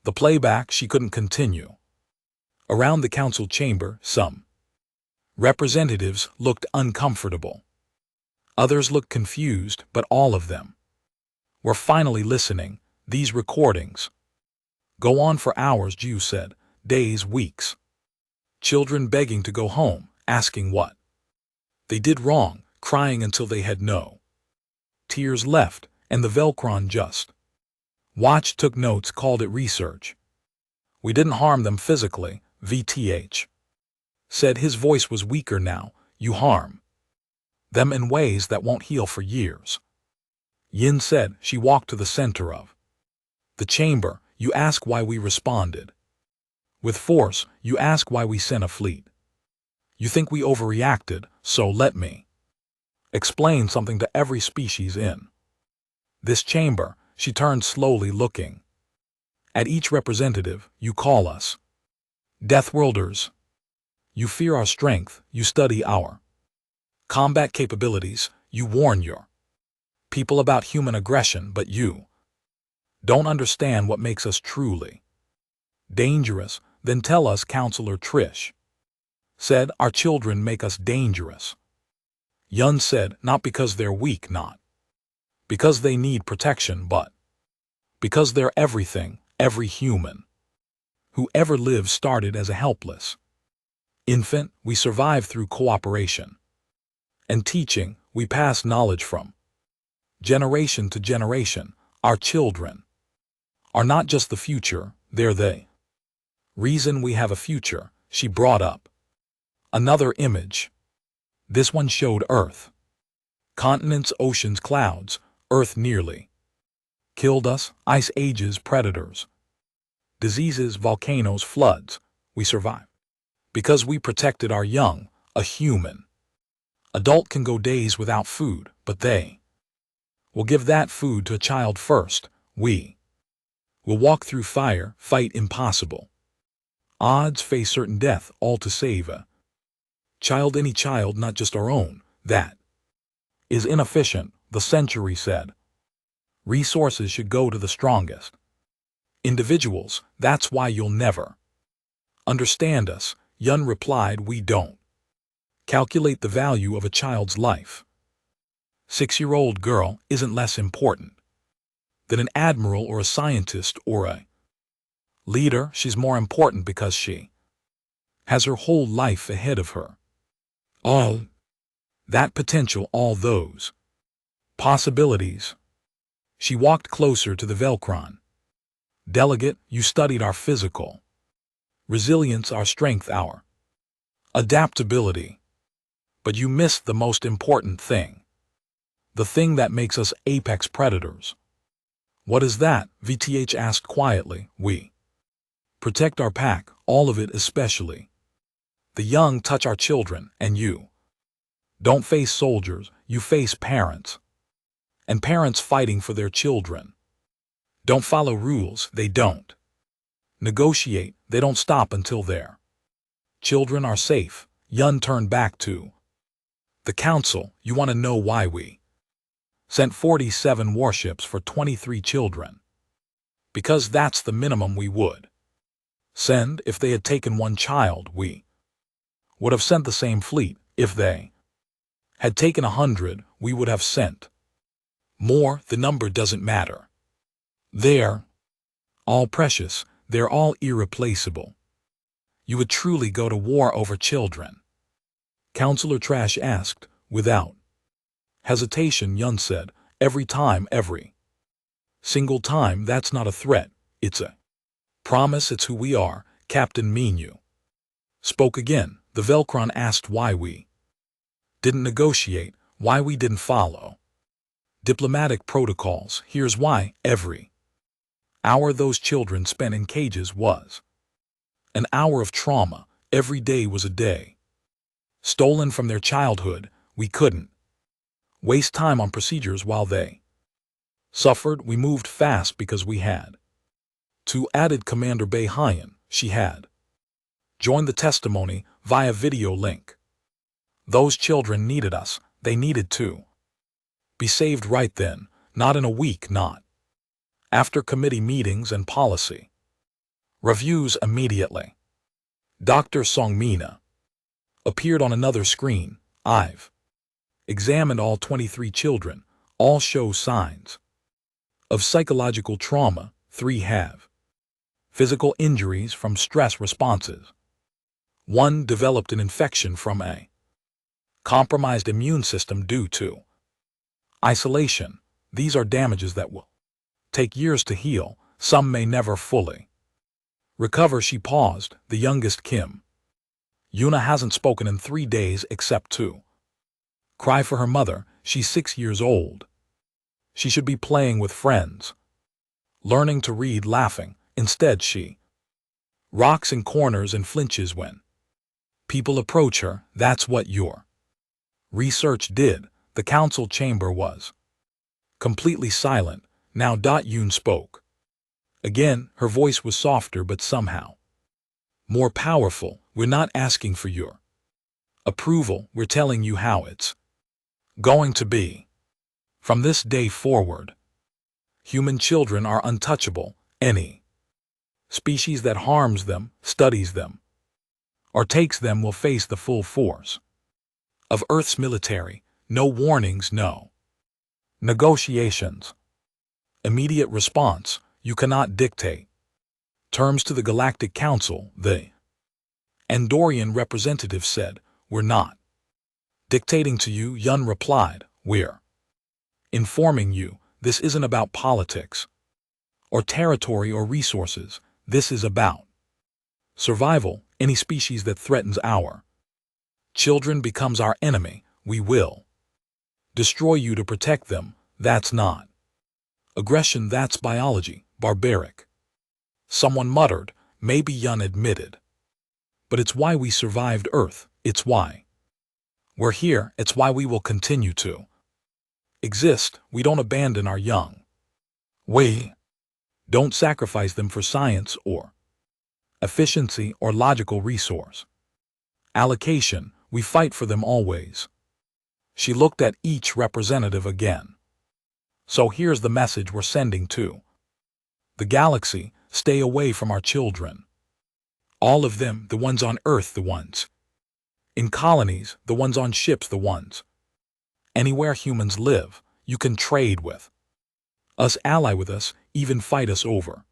the playback. She couldn't continue. Around the council chamber, some representatives looked uncomfortable. Others looked confused, but all of them were finally listening. These recordings go on for hours, Ju said. Days, weeks. Children begging to go home, asking what they did wrong, crying until they had no tears left, and the Velcron just watched, took notes, called it research. We didn't harm them physically, VTH said. His voice was weaker now. You harm them in ways that won't heal for years. Yin said. She walked to the center of the chamber. you ask why we responded. With force, you ask why we sent a fleet. You think we overreacted, so let me explain something to every species in this chamber. She turned slowly, looking at each representative. You call us Deathworlders. You fear our strength, you study our combat capabilities, you warn your people about human aggression, but you don't understand what makes us truly dangerous. Then tell us, Counselor Trish said, our children make us dangerous. Yun said, not because they're weak, not because they need protection, but because they're everything. Every human who ever lived started as a helpless infant. We survive through cooperation and teaching. We pass knowledge from generation to generation. Our children are not just the future, they're the reason we have a future. She brought up another image. This one showed Earth. Continents, oceans, clouds. Earth nearly killed us. Ice ages, predators, diseases, volcanoes, floods. We survived because we protected our young. A human adult can go days without food, but they will give that food to a child first. We will walk through fire, fight impossible odds, face certain death, all to save a child. Any child, not just our own. That is inefficient, the century said. Resources should go to the strongest individuals. That's why you'll never understand us. Yun replied, we don't calculate the value of a child's life. 6-year-old girl isn't less important than an admiral or a scientist or a leader. She's more important because she has her whole life ahead of her. All that potential, all those possibilities. She walked closer to the Velcron. Delegate, you studied our physical resilience, our strength, our adaptability. But you missed the most important thing. The thing that makes us apex predators. What is that? VTH asked quietly. We protect our pack, all of it, especially the young. Touch our children, and you don't face soldiers, you face parents. And parents fighting for their children don't follow rules, they don't negotiate, they don't stop until their children are safe. Yun turned back to the council. You want to know why we sent 47 warships for 23 children? Because that's the minimum we would send. If they had taken one child, we would have sent the same fleet. If they had taken 100, we would have sent more. The number doesn't matter. They're all precious. They're all irreplaceable. You would truly go to war over children? Counselor Trash asked, without hesitation. Yun said, every time, every single time. That's not a threat, it's a promise. It's who we are. Captain Minu spoke again. The Velcron asked why we didn't negotiate, why we didn't follow diplomatic protocols. Here's why. Every hour those children spent in cages was an hour of trauma. Every day was a day stolen from their childhood. We couldn't waste time on procedures while they suffered. We moved fast because we had to, added Commander Bayhayan. She had joined the testimony via video link. Those children needed us. They needed to be saved right then, not in a week, not after committee meetings and policy reviews. Immediately. Dr. Songmina appeared on another screen. I've examined all 23 children. All show signs of psychological trauma. 3 have physical injuries from stress responses. 1 developed an infection from a compromised immune system due to isolation. These are damages that will take years to heal. Some may never fully recover. She paused. The youngest, Kim Yuna, hasn't spoken in 3 days except to cry for her mother. She's 6 years old. She should be playing with friends, learning to read, laughing. Instead she rocks in corners and flinches when people approach her. That's what your research did. The council chamber was completely silent. Now Yoon spoke. Again, her voice was softer but somehow more powerful. We're not asking for your approval, we're telling you how it's going to be. From this day forward, human children are untouchable. Any species that harms them, studies them, or takes them will face the full force of Earth's military. No warnings, no negotiations. Immediate response. You cannot dictate terms to the Galactic Council, the Andorian representative said. We're not dictating to you, Yun replied. We're informing you. This isn't about politics or territory or resources. This is about survival. Any species that threatens our children becomes our enemy. We will destroy you to protect them. That's not aggression, that's biology. Barbaric. Someone muttered. Maybe Yun admitted. But it's why we survived Earth. It's why we're here. It's why we will continue to exist. We don't abandon our young. We don't sacrifice them for science or efficiency or logical resource allocation. We fight for them always. She looked at each representative again. So here's the message we're sending to the galaxy. Stay away from our children. All of them, the ones on Earth, the ones in colonies, the ones on ships, the ones anywhere humans live. You can trade with us, ally with us, even fight us over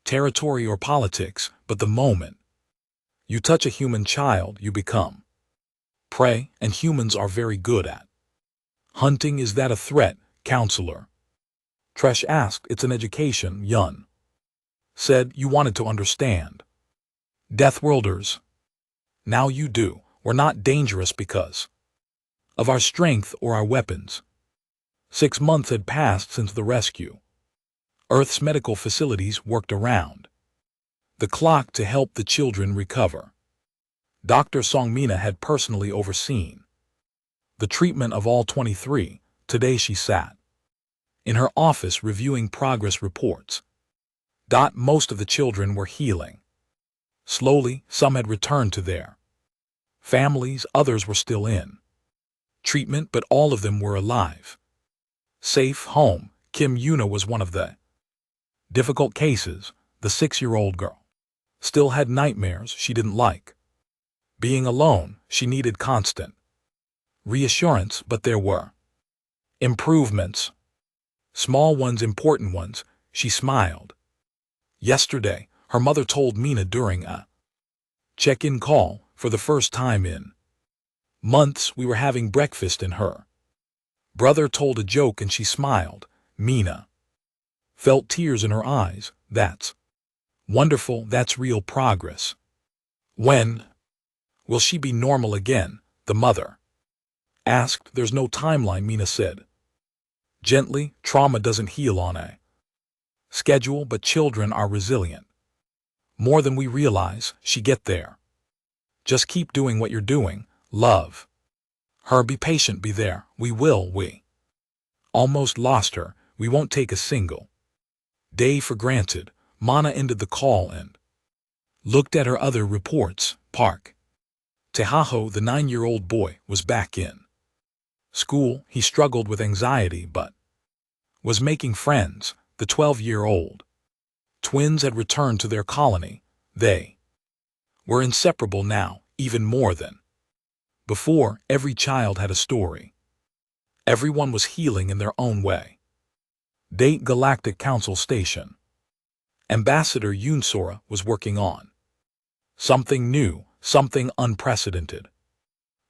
territory or politics, but the moment you touch a human child, you become prey, and humans are very good at hunting. Is that a threat, Counselor? Tresh asked. It's an education, Yun said. You wanted to understand Deathworlders. Now you do. We're not dangerous because of our strength or our weapons. 6 months had passed since the rescue. Earth's medical facilities worked around the clock to help the children recover. Dr. Songmina had personally overseen the treatment of all 23. Today she sat in her office reviewing progress reports. Most of the children were healing. Slowly, some had returned to their families, others were still in treatment, but all of them were alive. Safe home. Kim Yuna was one of the difficult cases. The 6-year-old girl still had nightmares. She didn't like being alone. She needed constant reassurance, but there were improvements. Small ones, important ones. She smiled. Yesterday, her mother told Mina during a check-in call. For the first time in months, we were having breakfast and her brother told a joke and she smiled. Mina felt tears in her eyes. That's wonderful. That's real progress. When will she be normal again? The mother asked. There's no timeline, Mina said gently. Trauma doesn't heal on a schedule, but children are resilient more than we realize. She get there. Just keep doing what you're doing. Love her. Be patient. Be there. We will. We almost lost her. We won't take a single day for granted. Mana ended the call and looked at her other reports. Park Tehaho, the 9-year-old boy, was back in school. He struggled with anxiety but was making friends. The 12-year-old twins had returned to their colony. They were inseparable now, even more than before. Every child had a story. Everyone was healing in their own way. Galactic Council Station. Ambassador Yunsora was working on something new, something unprecedented.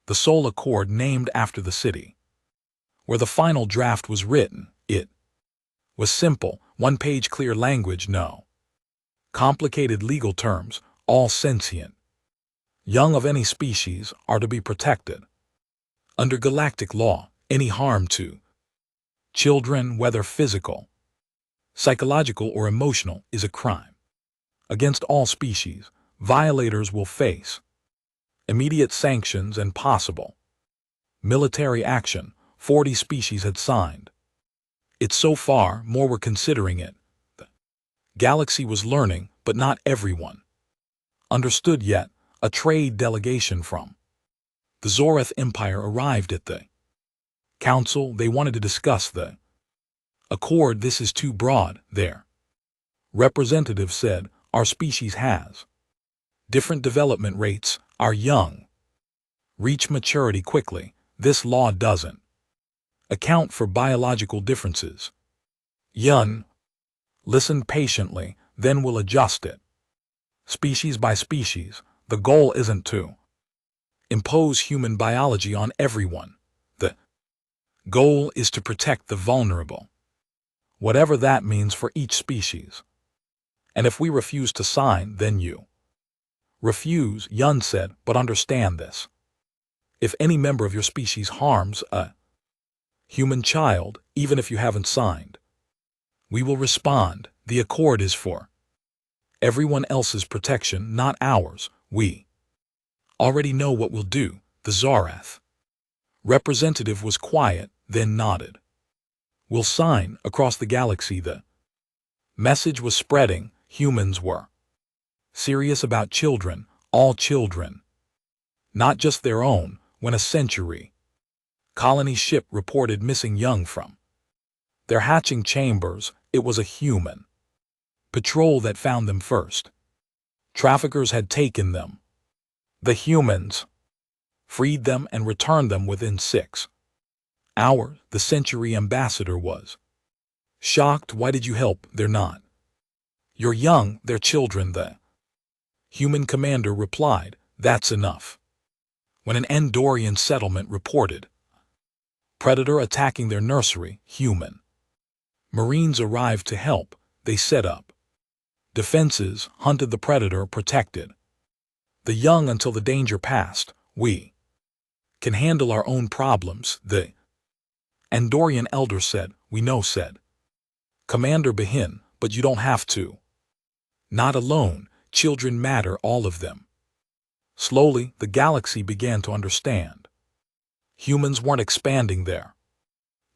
The Soul Accord, named after the city where the final draft was written. It was simple, 1-page clear language, no complicated legal terms. All sentient young of any species are to be protected. Under galactic law, any harm to children, whether physical, psychological, or emotional, is a crime. Against all species, violators will face immediate sanctions and possible military action. 40 species had signed. It's so far, more were considering it. The galaxy was learning, but not everyone understood yet. A trade delegation from the Zorath Empire arrived at the council. They wanted to discuss the accord. This is too broad, their representative said. Our species has different development rates. Our young reach maturity quickly. This law doesn't account for biological differences. Yun, listen patiently, then we'll adjust it. Species by species, the goal isn't to impose human biology on everyone. The goal is to protect the vulnerable, whatever that means for each species. And if we refuse to sign, then you refuse, Yun said, but understand this. If any member of your species harms a human child, even if you haven't signed, we will respond. The accord is for everyone else's protection, not ours. We already know what we'll do. The Zorath representative was quiet, then nodded. We'll sign. Across the galaxy the message was spreading. Humans were serious about children, all children, not just their own. When a century colony ship reported missing young from their hatching chambers, it was a human patrol that found them first. Traffickers had taken them. The humans freed them and returned them within 6 hours. The Century ambassador was shocked. Why did you help? They're not your young, they're children. The human commander replied, that's enough. When an Andorian settlement reported predator attacking their nursery, human Marines arrived to help. They set up defenses, hunted the predator, protected the young until the danger passed. We can handle our own problems, the Andorian elder said. We know, said Commander Behin, but you don't have to. Not alone. Children matter, all of them. Slowly, the galaxy began to understand. Humans weren't expanding their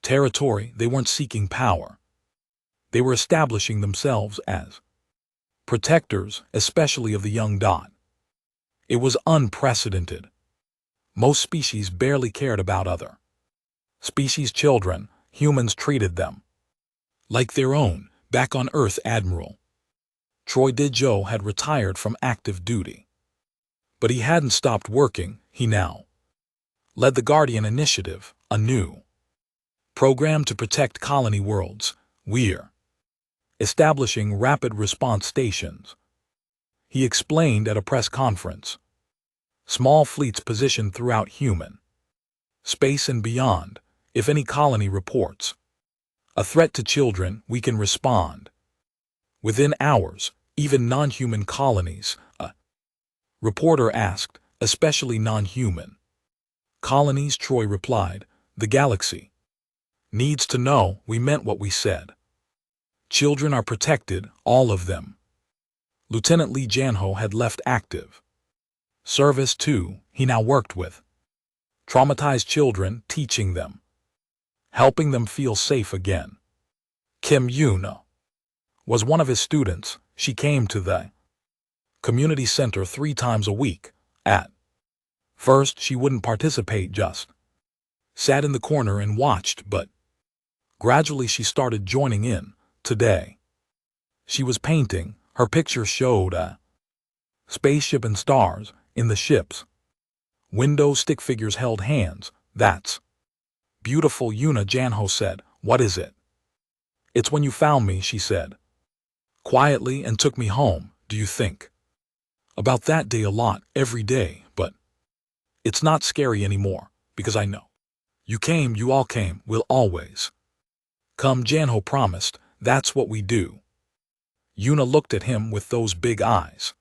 territory. They weren't seeking power. They were establishing themselves as protectors, especially of the young. It was unprecedented. Most species barely cared about other species' children. Humans treated them like their own. Back on Earth, Admiral Troy Dijo had retired from active duty. But he hadn't stopped working. He now led the Guardian Initiative, a new program to protect colony worlds. We're establishing rapid response stations, he explained at a press conference. Small fleets positioned throughout human space and beyond. If any colony reports a threat to children, we can respond within hours. Even non-human colonies, a reporter asked, especially non-human colonies, Troy replied. The galaxy needs to know we meant what we said. Children are protected, all of them. Lieutenant Lee Janho had left active service too. He now worked with traumatized children, teaching them, helping them feel safe again. Kim Yuna was one of his students. She came to the community center 3 times a week. At first, she wouldn't participate, just sat in the corner and watched, but gradually she started joining in. Today, she was painting. Her picture showed a spaceship and stars. In the ship's window, stick figures held hands. That's beautiful, Yuna, Janho said. What is it? It's when you found me, she said quietly, and took me home. Do you think about that day a lot? Every day, but it's not scary anymore, because I know. You came, you all came, we'll always come, Janho promised. That's what we do. Yuna looked at him with those big eyes.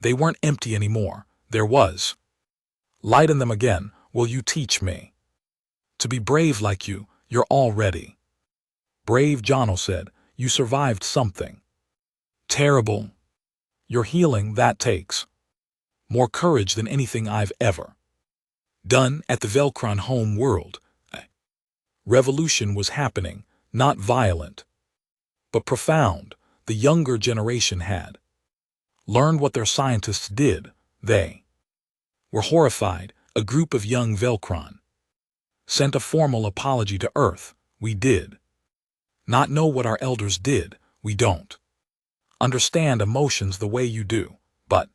They weren't empty anymore. There was light in them again. Will you teach me to be brave like you? You're already brave, Janho said. You survived something terrible. Your healing, that takes more courage than anything I've ever done. At the Velcron home world, a revolution was happening, not violent, but profound. The younger generation had learned what their scientists did. They were horrified. A group of young Velcron sent a formal apology to Earth. We did not know what our elders did. We don't understand emotions the way you do, but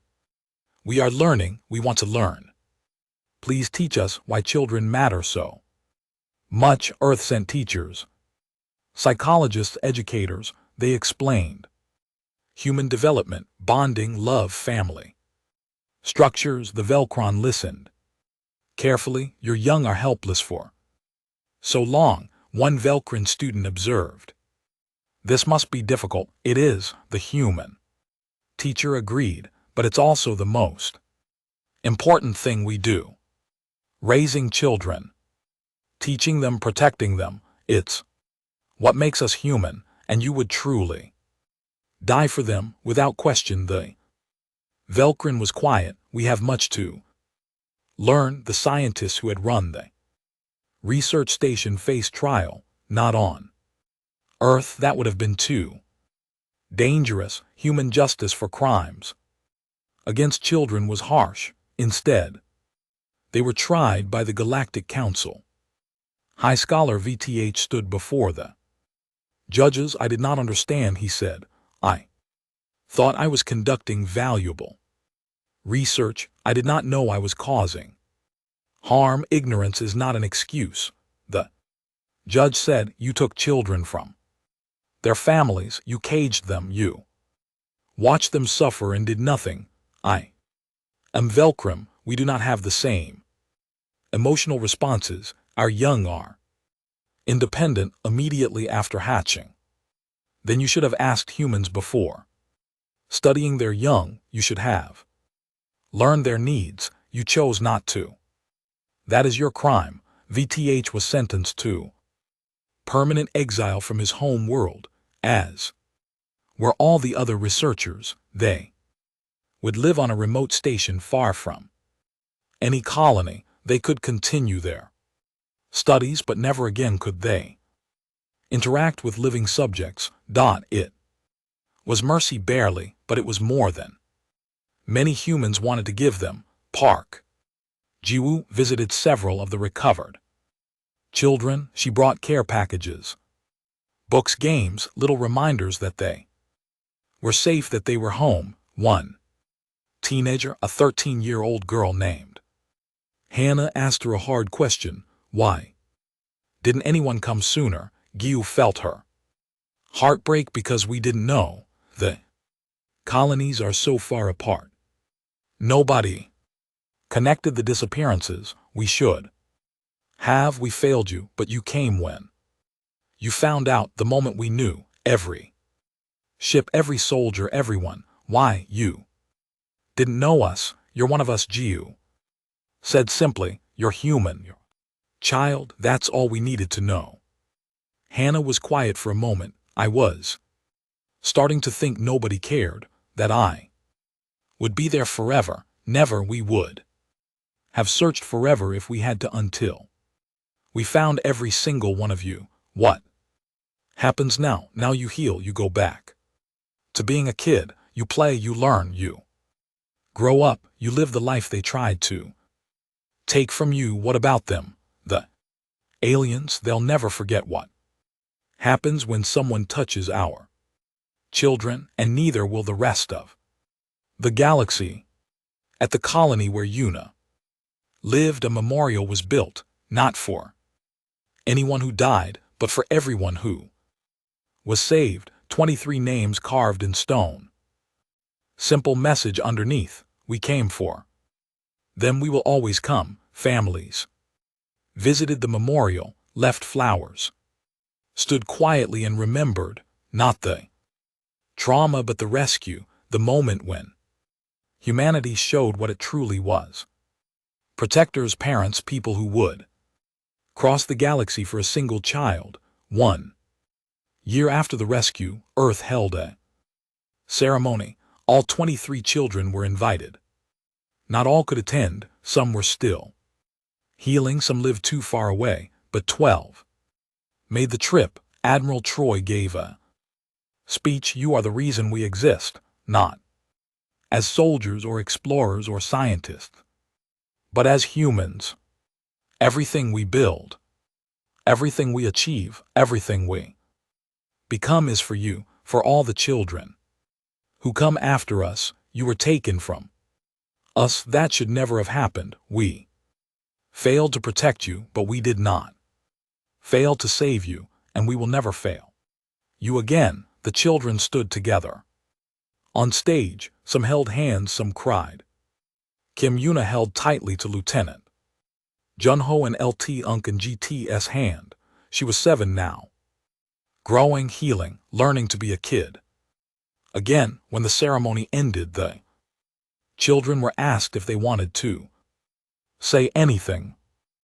we are learning. We want to learn. Please teach us why children matter so much. Earth sent teachers, psychologists, educators. They explained human development, bonding, love, family structures. The Velcron listened carefully. Your young are helpless for so long, one Velcron student observed. This must be difficult. It is, the human teacher agreed, but it's also the most important thing we do. Raising children, teaching them, protecting them, it's what makes us human, and you would truly die for them, without question. The Velcron was quiet. We have much to learn. The scientists who had run the research station faced trial, not on Earth. That would have been too dangerous. Human justice for crimes against children was harsh. Instead, they were tried by the Galactic Council. High Scholar VTH stood before the judges. I did not understand, he said. I thought I was conducting valuable research. I did not know I was causing harm. Ignorance is not an excuse. The judge said, you took children from their families, you caged them, you watched them suffer and did nothing. I am Velcron. We do not have the same emotional responses. Our young are independent immediately after hatching. Then you should have asked humans before studying their young. You should have learned their needs. You chose not to. That is your crime. VTH was sentenced to permanent exile from his home world, as were all the other researchers. They would live on a remote station far from any colony. They could continue their studies, but never again could they interact with living subjects. It was mercy barely, but it was more than many humans wanted to give them. Park Jiwoo visited several of the recovered children. She brought care packages, books, games, little reminders that they were safe, that they were home. One teenager, a 13-year-old girl named Hannah, asked her a hard question. Why didn't anyone come sooner? Gyu felt her heartbreak because we didn't know. The colonies are so far apart. Nobody connected the disappearances. We should have. We failed you, but you came when you found out. The moment we knew. Every ship, every soldier, everyone. Why, you didn't know us. You're one of us, Gyu said simply. You're human. You're child. That's all we needed to know. Hannah was quiet for a moment. I was starting to think nobody cared, that I would be there forever. Never. We would have searched forever if we had to, until we found every single one of you. What happens now? Now you heal, you go back to being a kid. You play, you learn, you grow up, you live the life they tried to take from you. What about them? The aliens, they'll never forget what happens when someone touches our children, and neither will the rest of the galaxy. At the colony where Yuna lived, a memorial was built, not for anyone who died, but for everyone who was saved. 23 names carved in stone. Simple message underneath. We came for them. We will always come. Families visited the memorial, left flowers, stood quietly and remembered, not the trauma but the rescue, the moment when humanity showed what it truly was. Protectors, parents, people who would cross the galaxy for a single child. 1 year after the rescue, Earth held a ceremony. All 23 children were invited. Not all could attend, some were still healing, some lived too far away, but 12 made the trip. Admiral Troy gave a speech. You are the reason we exist, not as soldiers or explorers or scientists, but as humans. Everything we build, everything we achieve, everything we become is for you, for all the children who come after us. You were taken from us. That should never have happened. We failed to protect you, but we did not fail to save you, and we will never fail you again. The children stood together on stage. Some held hands, some cried. Kim Yuna held tightly to Lieutenant Junho and LT Unkin GT's hand. She was 7 now, growing, healing, learning to be a kid again. When the ceremony ended, the children were asked if they wanted to say anything.